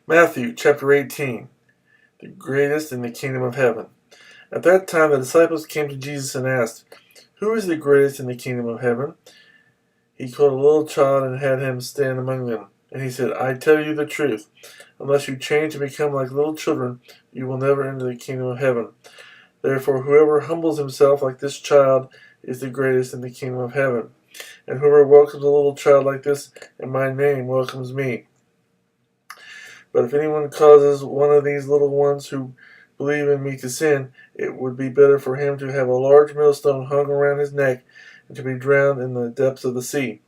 Matthew chapter 18, the greatest in the kingdom of heaven. At that time the disciples came to Jesus and asked, "Who is the greatest in the kingdom of heaven?" He called a little child and had him stand among them. And he said, "I tell you the truth, unless you change and become like little children, you will never enter the kingdom of heaven. Therefore whoever humbles himself like this child is the greatest in the kingdom of heaven. And whoever welcomes a little child like this in my name welcomes me. But if anyone causes one of these little ones who believe in me to sin, it would be better for him to have a large millstone hung around his neck and to be drowned in the depths of the sea.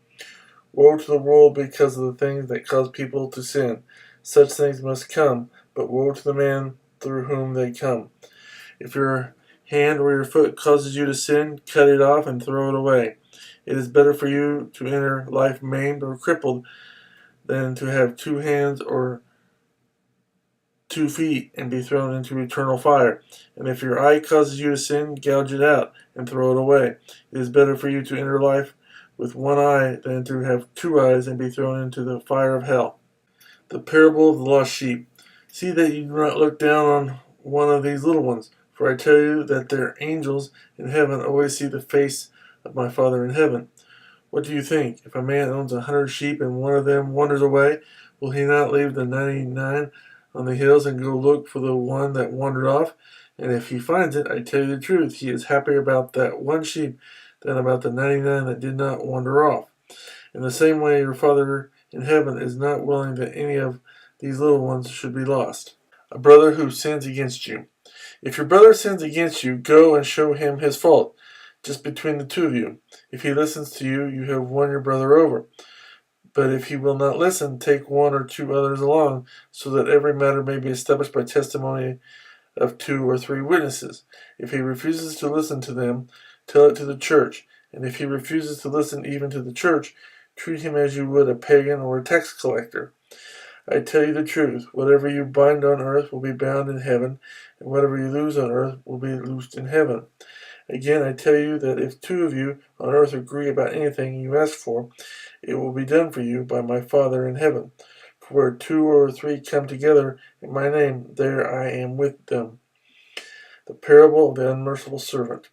Woe to the world because of the things that cause people to sin. Such things must come, but woe to the man through whom they come. If your hand or your foot causes you to sin, cut it off and throw it away. It is better for you to enter life maimed or crippled than to have 2 hands or 2 feet and be thrown into eternal fire. And if your eye causes you to sin, gouge it out and throw it away. It is better for you to enter life with 1 eye than to have 2 eyes and be thrown into the fire of hell. The parable of the lost sheep. See that you do not look down on one of these little ones, for I tell you that their angels in heaven always see the face of my Father in heaven. What do you think? If a man owns 100 sheep and one of them wanders away, will he not leave the 99 on the hills and go look for the one that wandered off? And if he finds it, I tell you the truth, he is happier about that one sheep than about the 99 that did not wander off. In the same way, your Father in heaven is not willing that any of these little ones should be lost. A brother who sins against you. If your brother sins against you, go and show him his fault, just between the two of you. If he listens to you, you have won your brother over. But if he will not listen, take 1 or 2 others along, so that every matter may be established by testimony of 2 or 3 witnesses. If he refuses to listen to them, tell it to the church. And if he refuses to listen even to the church, treat him as you would a pagan or a tax collector. I tell you the truth, whatever you bind on earth will be bound in heaven, and whatever you loose on earth will be loosed in heaven. Again, I tell you that if 2 of you on earth agree about anything you ask for, it will be done for you by my Father in heaven. For where 2 or 3 come together in my name, there I am with them. The parable of the unmerciful servant.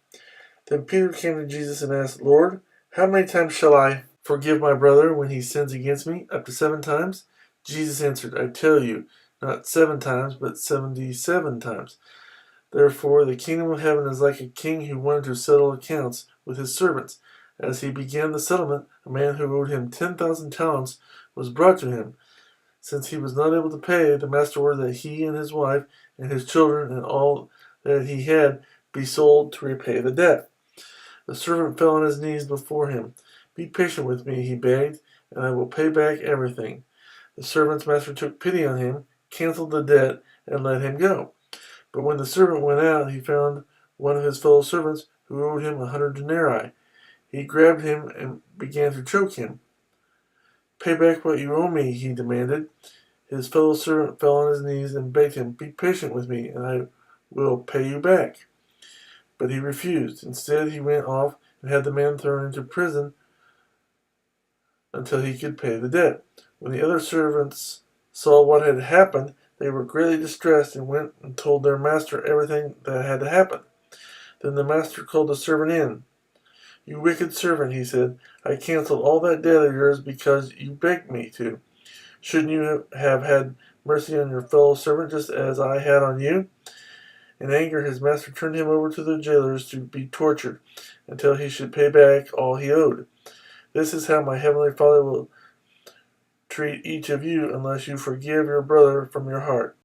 Then Peter came to Jesus and asked, "Lord, how many times shall I forgive my brother when he sins against me? Up to 7 times?" Jesus answered, "I tell you, not 7 times, but 77 times. Therefore, the kingdom of heaven is like a king who wanted to settle accounts with his servants. As he began the settlement, a man who owed him 10,000 talents was brought to him. Since he was not able to pay, the master ordered that he and his wife and his children and all that he had be sold to repay the debt. The servant fell on his knees before him. 'Be patient with me,' he begged, 'and I will pay back everything.' The servant's master took pity on him, canceled the debt, and let him go. But when the servant went out, he found one of his fellow servants who owed him 100 denarii. He grabbed him and began to choke him. 'Pay back what you owe me,' he demanded. His fellow servant fell on his knees and begged him, 'Be patient with me, and I will pay you back.' But he refused. Instead, he went off and had the man thrown into prison until he could pay the debt. When the other servants saw what had happened, they were greatly distressed and went and told their master everything that had happened. Then the master called the servant in. 'You wicked servant,' he said, 'I canceled all that debt of yours because you begged me to. Shouldn't you have had mercy on your fellow servant just as I had on you?' In anger, his master turned him over to the jailers to be tortured until he should pay back all he owed. This is how my heavenly Father will treat each of you unless you forgive your brother from your heart.